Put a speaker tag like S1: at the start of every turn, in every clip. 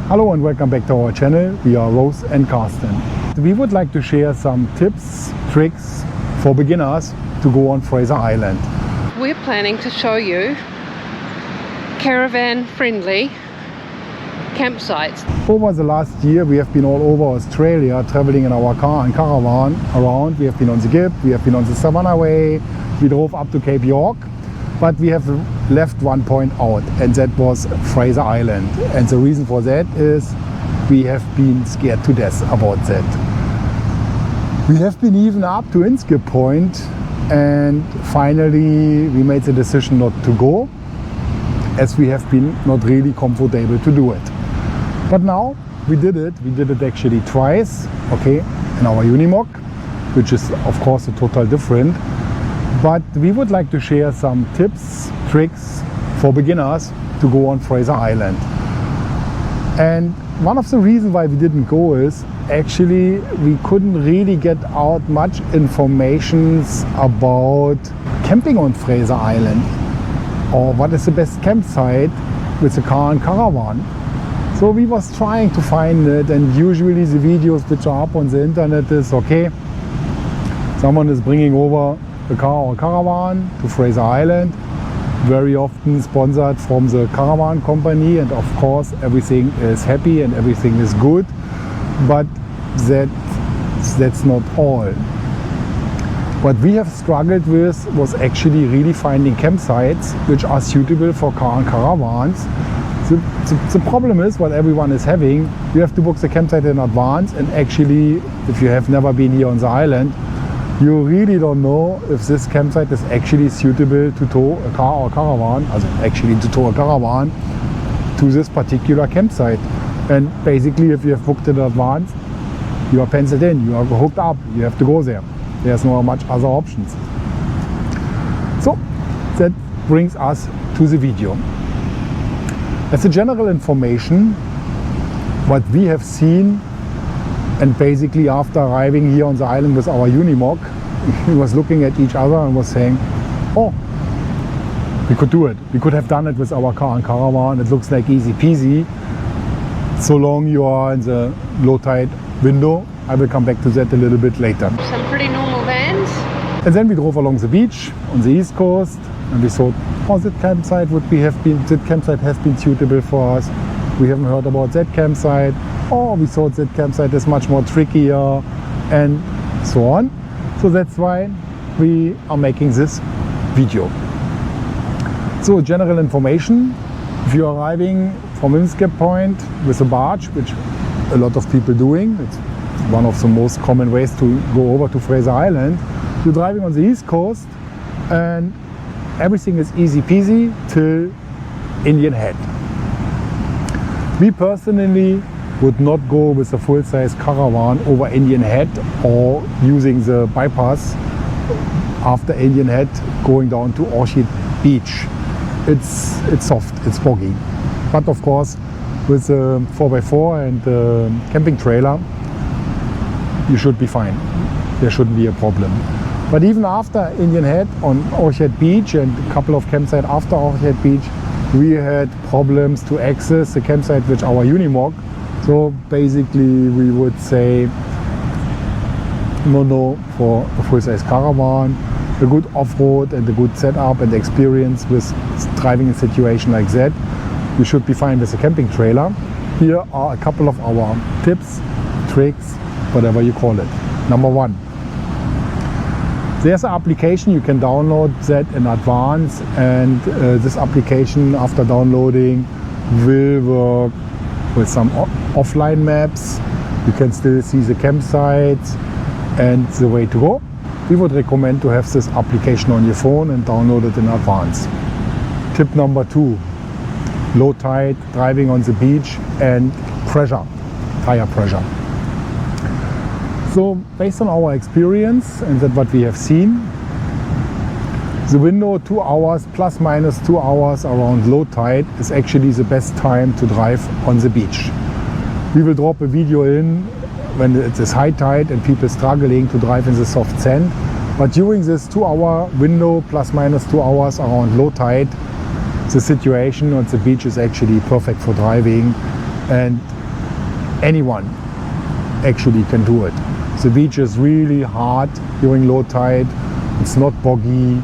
S1: Hello and welcome back to our channel. We are Rose and Carsten. We would like to share some tips, tricks for beginners to go on Fraser Island.
S2: We're planning to show you caravan friendly campsites.
S1: Over the last year we have been all over Australia traveling in our car and caravan around. We have been on the Ngkala, we have been on the Savannah Way, we drove up to Cape York, but we have left one point out, and that was Fraser Island. And the reason for that is we have been scared to death about that. We have been even up to Inskip point, and finally we made the decision not to go, as we have been not really comfortable to do it. But now we did it. We did it actually twice, okay, in our Unimog, which is of course a total different. But we would like to share some tips, tricks for beginners to go on Fraser Island. And one of the reasons why we didn't go is actually we couldn't really get out much information about camping on Fraser Island, or what is the best campsite with a car and caravan. So we was trying to find it, and usually the videos which are up on the internet is okay, someone is bringing over a car or caravan to Fraser Island, very often sponsored from the caravan company, and of course everything is happy and everything is good, but that's not all. What we have struggled with was actually really finding campsites which are suitable for car and caravans. The problem is what everyone is having, you have to book the campsite in advance, and actually if you have never been here on the island, you really don't know if this campsite is actually suitable to tow a car or caravan, actually to tow a caravan to this particular campsite. And basically if you have booked in advance, you are penciled in, you are hooked up, you have to go there. There's not much other options. So that brings us to the video. As a general information, what we have seen, and basically after arriving here on the island with our Unimog, we was looking at each other and was saying, oh, we could do it. We could have done it with our car and caravan. It looks like easy peasy, so long you are in the low tide window. I will come back to that a little bit later.
S2: Some pretty normal vans.
S1: And then we drove along the beach on the east coast, and we thought, oh, that campsite has been suitable for us. We haven't heard about that campsite. Oh, we thought that campsite is much more trickier, and so on. So that's why we are making this video. So general information, if you are arriving from Inskip point with a barge, which a lot of people doing, it's one of the most common ways to go over to Fraser Island, you're driving on the east coast and everything is easy peasy till Indian Head. We personally would not go with a full-size caravan over Indian Head, or using the bypass after Indian Head going down to Orchid Beach. It's soft, it's boggy. But of course with the 4x4 and the camping trailer you should be fine. There shouldn't be a problem. But even after Indian Head on Orchid Beach and a couple of campsites after Orchid Beach, we had problems to access the campsite with our Unimog. So basically we would say no for a full-size caravan. A good off-road and a good setup and experience with driving a situation like that, you should be fine with a camping trailer. Here are a couple of our tips, tricks, whatever you call it. Number one, there's an application, you can download that in advance, and this application after downloading will work with some offline maps. You can still see the campsites and the way to go. We would recommend to have this application on your phone and download it in advance. Tip number two, low tide, driving on the beach, and pressure, tire pressure. So based on our experience and that what we have seen, the window 2 hours plus minus 2 hours around low tide is actually the best time to drive on the beach. We will drop a video in when it is high tide and people struggling to drive in the soft sand. But during this 2 hour window plus minus 2 hours around low tide, the situation on the beach is actually perfect for driving, and anyone actually can do it. The beach is really hard during low tide, it's not boggy.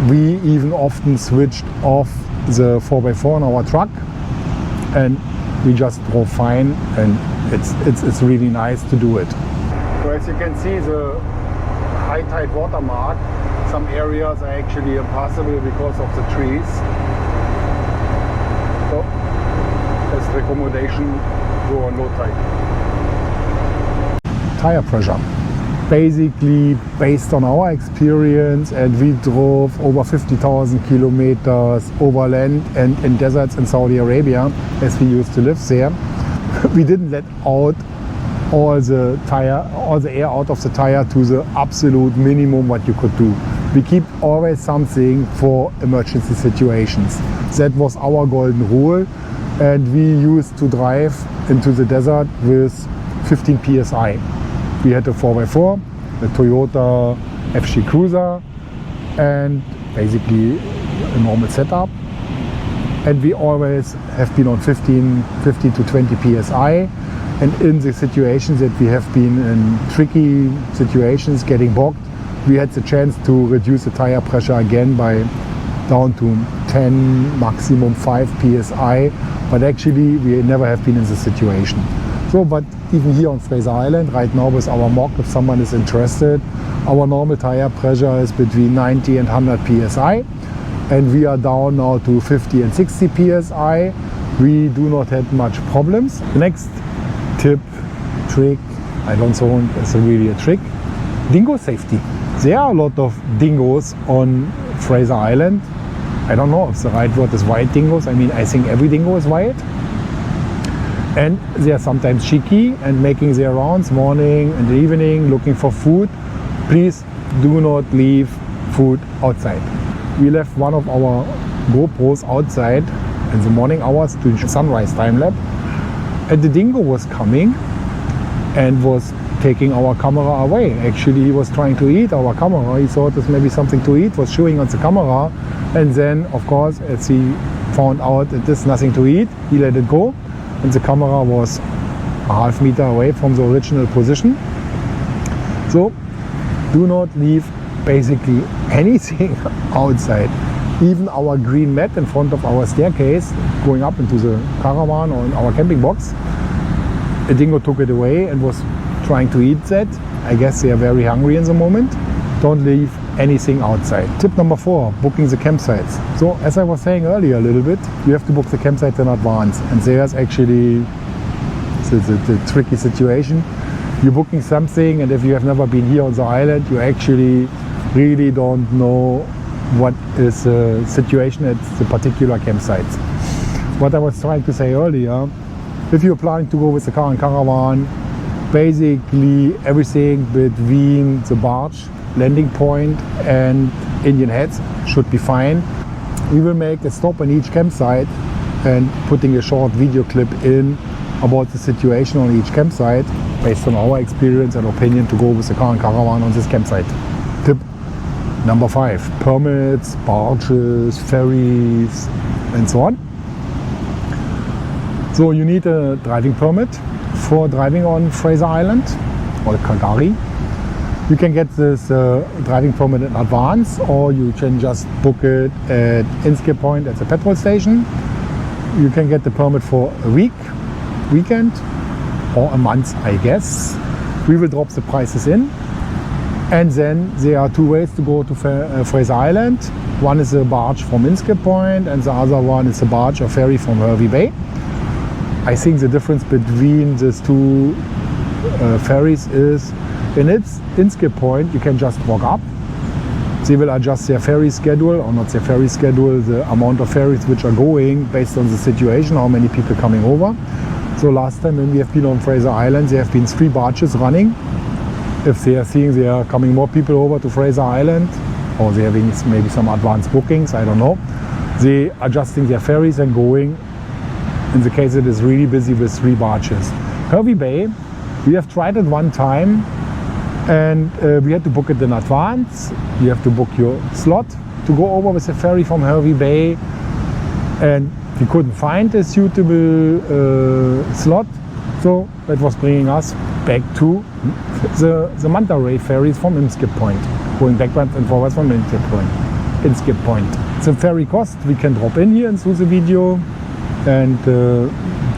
S1: We even often switched off the 4x4 in our truck and we just drove fine, and it's really nice to do it. So as you can see, the high tide watermark, some areas are actually impassable because of the trees. So that's the accommodation during low tide. Tire pressure. Basically, based on our experience, and we drove over 50,000 kilometers over land and in deserts in Saudi Arabia, as we used to live there, we didn't let out all the air out of the tire to the absolute minimum what you could do. We keep always something for emergency situations. That was our golden rule, and we used to drive into the desert with 15 psi. We had a 4x4, a Toyota FG Cruiser, and basically a normal setup. And we always have been on 15 to 20 psi. And in the situations that we have been in tricky situations, getting bogged, we had the chance to reduce the tire pressure again by down to 10, maximum 5 psi. But actually, we never have been in the situation. So, but even here on Fraser Island, right now with our mock, if someone is interested, our normal tire pressure is between 90 and 100 psi. And we are down now to 50 and 60 psi. We do not have much problems. The next tip, trick, I don't know if it's really a trick, dingo safety. There are a lot of dingoes on Fraser Island. I don't know if the right word is white dingoes. I mean, I think every dingo is white. And they are sometimes cheeky and making their rounds morning and evening looking for food. Please do not leave food outside. We left one of our GoPros outside in the morning hours to sunrise time lapse. And the dingo was coming and was taking our camera away. Actually, he was trying to eat our camera. He thought there's maybe something to eat, was chewing on the camera. And then, of course, as he found out that there's nothing to eat, he let it go. And the camera was a half meter away from the original position. So do not leave basically anything outside. Even our green mat in front of our staircase going up into the caravan or in our camping box, a dingo took it away and was trying to eat that. I guess they are very hungry in the moment. Don't leave anything outside. Tip number 4, booking the campsites. So as I was saying earlier a little bit, you have to book the campsite in advance. And there's actually the tricky situation. You're booking something, and if you have never been here on the island, you actually really don't know what is the situation at the particular campsites. What I was trying to say earlier, if you're planning to go with the car and caravan, basically everything between the barge, landing point and Indian Heads should be fine. We will make a stop in each campsite and putting a short video clip in about the situation on each campsite based on our experience and opinion to go with the car and caravan on this campsite. Tip number 5, permits, barges, ferries and so on. So you need a driving permit for driving on Fraser Island or Kagari. You can get this driving permit in advance, or you can just book it at Inskip point at the petrol station. You can get the permit for a weekend, or a month, I guess. We will drop the prices in. And then there are 2 ways to go to Fraser Island. One is a barge from Inskip point, and the other one is a barge or ferry from Hervey Bay. I think the difference between these 2 ferries is, in its Inskip point, you can just walk up. They will adjust their ferry schedule, or not their ferry schedule, the amount of ferries which are going based on the situation, how many people coming over. So last time when we have been on Fraser Island, there have been 3 barges running. If they are seeing there are coming more people over to Fraser Island, or they are having maybe some advanced bookings, I don't know, they are adjusting their ferries and going, in the case it is really busy, with 3 barges. Hervey Bay, we have tried it one time, and we had to book it in advance. You have to book your slot to go over with the ferry from Hervey Bay, and we couldn't find a suitable slot, so that was bringing us back to the Manta Ray ferries from Inskip Point, going backwards and forwards from Inskip Point. The ferry cost we can drop in here into the video, and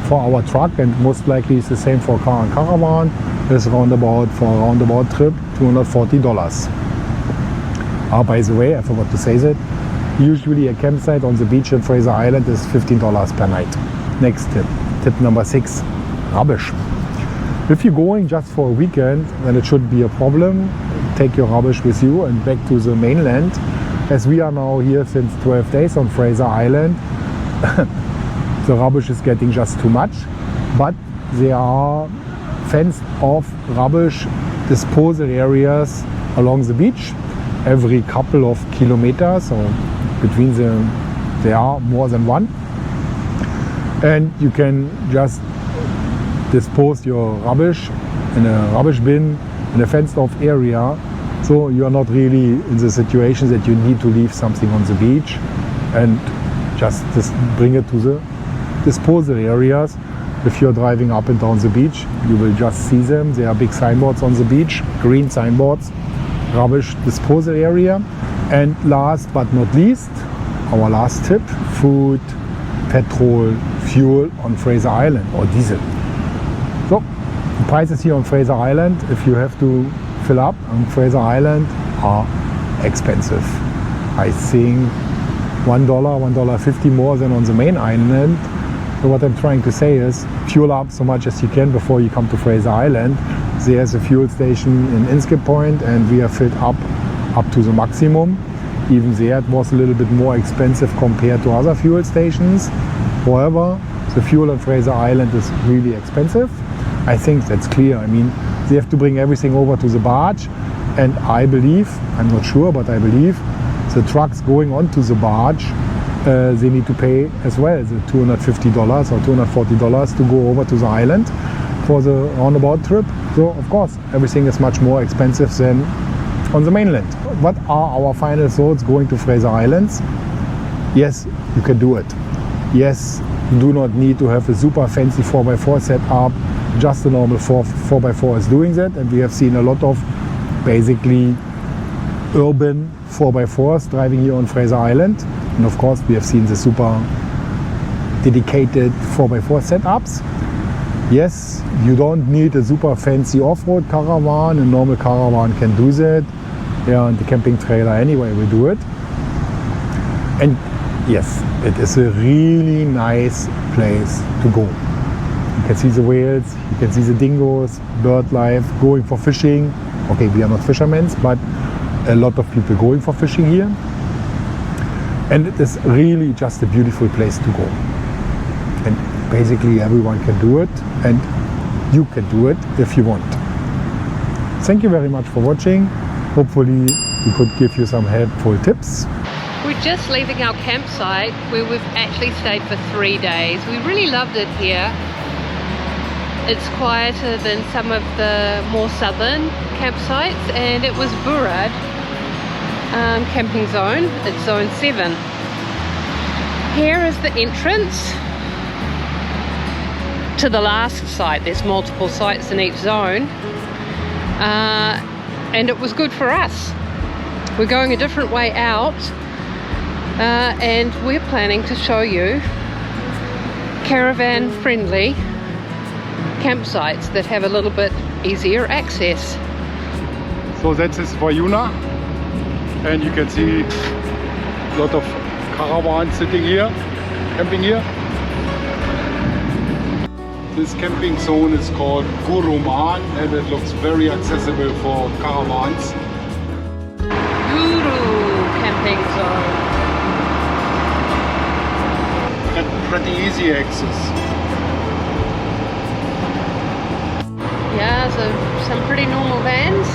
S1: for our truck, and most likely it's the same for car and caravan, is for a roundabout trip $240. By the way, I forgot to say that. Usually a campsite on the beach in Fraser Island is $15 per night. Next tip, tip number 6, rubbish. If you're going just for a weekend, then it shouldn't be a problem. Take your rubbish with you and back to the mainland. As we are now here since 12 days on Fraser Island, the rubbish is getting just too much, but there are fenced off rubbish disposal areas along the beach every couple of kilometers, or between them there are more than one, and you can just dispose your rubbish in a rubbish bin in a fenced off area, so you are not really in the situation that you need to leave something on the beach, and just bring it to the disposal areas. If you're driving up and down the beach, you will just see them. There are big signboards on the beach, green signboards, rubbish disposal area. And last but not least, our last tip, food, petrol, fuel on Fraser Island, or diesel. So, the prices here on Fraser Island, if you have to fill up on Fraser Island, are expensive. I think $1, $1.50 more than on the main island. So what I'm trying to say is, fuel up so much as you can before you come to Fraser Island. There's a fuel station in Inskip Point, and we are filled up to the maximum. Even there it was a little bit more expensive compared to other fuel stations. However, the fuel on Fraser Island is really expensive. I think that's clear. I mean, they have to bring everything over to the barge, and I believe, I'm not sure, but I believe the trucks going onto the barge, they need to pay as well the $250 or $240 to go over to the island for the roundabout trip. So of course everything is much more expensive than on the mainland. What are our final thoughts going to Fraser Islands? Yes, you can do it. Yes, you do not need to have a super fancy 4x4 set up. Just a normal 4x4 is doing that, and we have seen a lot of basically urban 4x4s driving here on Fraser Island. And of course we have seen the super dedicated 4x4 setups. Yes, you don't need a super fancy off-road caravan. A normal caravan can do that. Yeah, and the camping trailer anyway will do it. And yes, it is a really nice place to go. You can see the whales, you can see the dingoes, bird life, going for fishing. Okay, we are not fishermen, but a lot of people going for fishing here. And it is really just a beautiful place to go. And basically everyone can do it, and you can do it if you want. Thank you very much for watching. Hopefully we could give you some helpful tips.
S2: We're just leaving our campsite where we've actually stayed for 3 days. We really loved it here. It's quieter than some of the more southern campsites, and it was Burrard camping zone. It's zone 7. Here is the entrance to the last site. There's multiple sites in each zone, and it was good for us. We're going a different way out, and we're planning to show you caravan friendly campsites that have a little bit easier access.
S1: So that is for Yuna, and you can see a lot of caravans sitting here, camping here. This camping zone is called Guruman, and it looks very accessible for caravans.
S2: Guru camping zone.
S1: And pretty easy access.
S2: Yeah, so some pretty normal vans.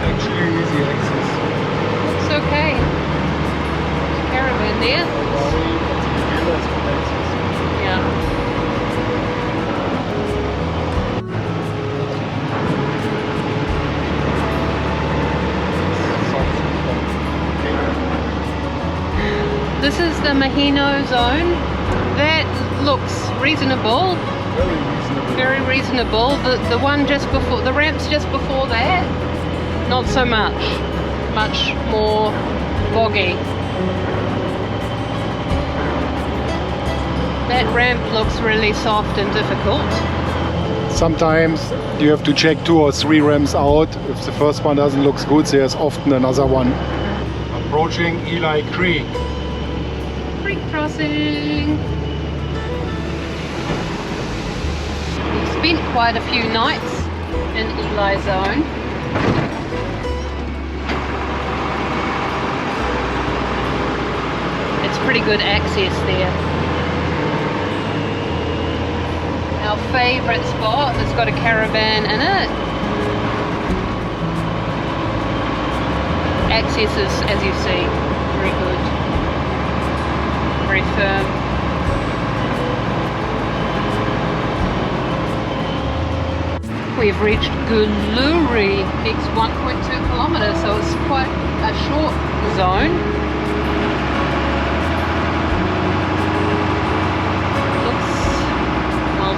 S1: Actually easy access.
S2: It's okay. Caravan there. Yeah. the Maheno zone. That looks reasonable.
S1: Very reasonable.
S2: Very reasonable. The one just before, the ramps just before that, not so much. Much more boggy. That ramp looks really soft and difficult.
S1: Sometimes you have to check 2 or 3 ramps out. If the first one doesn't look good, there's often another one. Approaching Eli Creek.
S2: Creek crossing. We've spent quite a few nights in Eli Zone. It's pretty good access there. Our favourite spot has got a caravan in it. Access is, as you see, very good, very firm. We've reached Guluri, next 1.2 kilometres, so it's quite a short zone.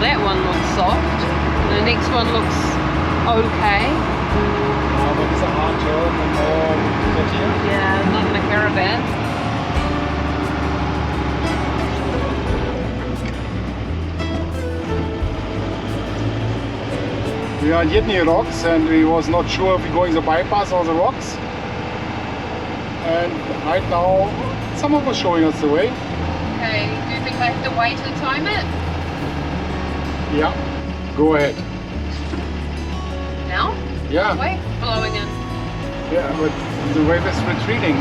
S2: That one looks soft. The next one looks okay.
S1: But it's a hard turn and more here.
S2: Yeah, not in the caravan.
S1: We are at Hervey Rocks and we was not sure if we're going the bypass or the rocks. And right now, someone was showing us the way.
S2: Okay, do you think I have to wait to time it?
S1: Yeah, go ahead.
S2: Now?
S1: Yeah.
S2: Wait, blowing in.
S1: Yeah, but the wave is retreating.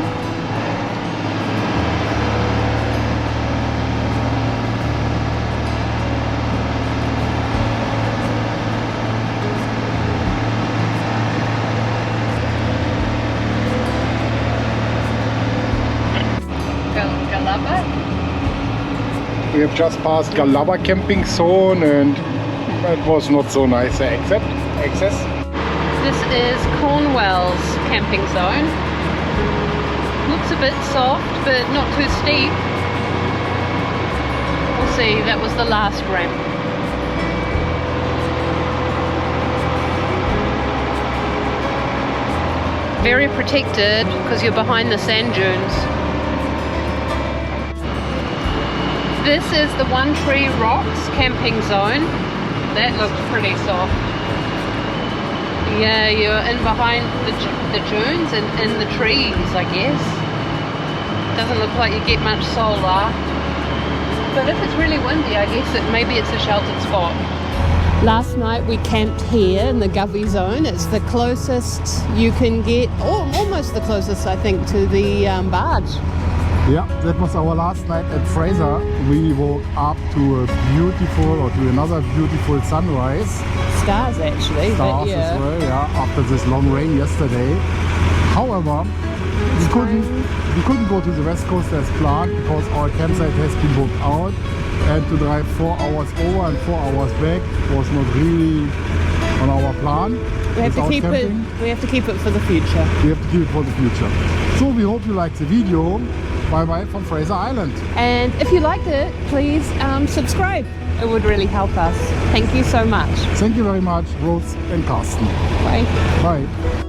S1: We have just passed Ngkala camping zone and that was not so nice access.
S2: This is Cornwell's camping zone. Looks a bit soft but not too steep. We'll see, that was the last ramp. Very protected because you're behind the sand dunes. This is the One Tree Rocks camping zone. That looks pretty soft. Yeah, you're in behind the dunes and in the trees, I guess. Doesn't look like you get much solar. But if it's really windy, I guess maybe it's a sheltered spot. Last night we camped here in the Govey zone. It's the closest you can get, or almost the closest I think, to the barge.
S1: Yeah, that was our last night at Fraser. We woke up to another beautiful sunrise.
S2: Stars actually.
S1: Stars
S2: yeah.
S1: as well, yeah, after this long rain yesterday. However, we couldn't go to the west coast as planned because our campsite has been booked out, and to drive 4 hours over and 4 hours back was not really on our plan.
S2: We have to keep
S1: camping.
S2: We have to keep it for the future.
S1: We have to keep it for the future. So we hope you liked the video. Bye bye from Fraser Island.
S2: And if you liked it, please subscribe. It would really help us. Thank you so much.
S1: Thank you very much, Rose and Carsten.
S2: Bye.
S1: Bye.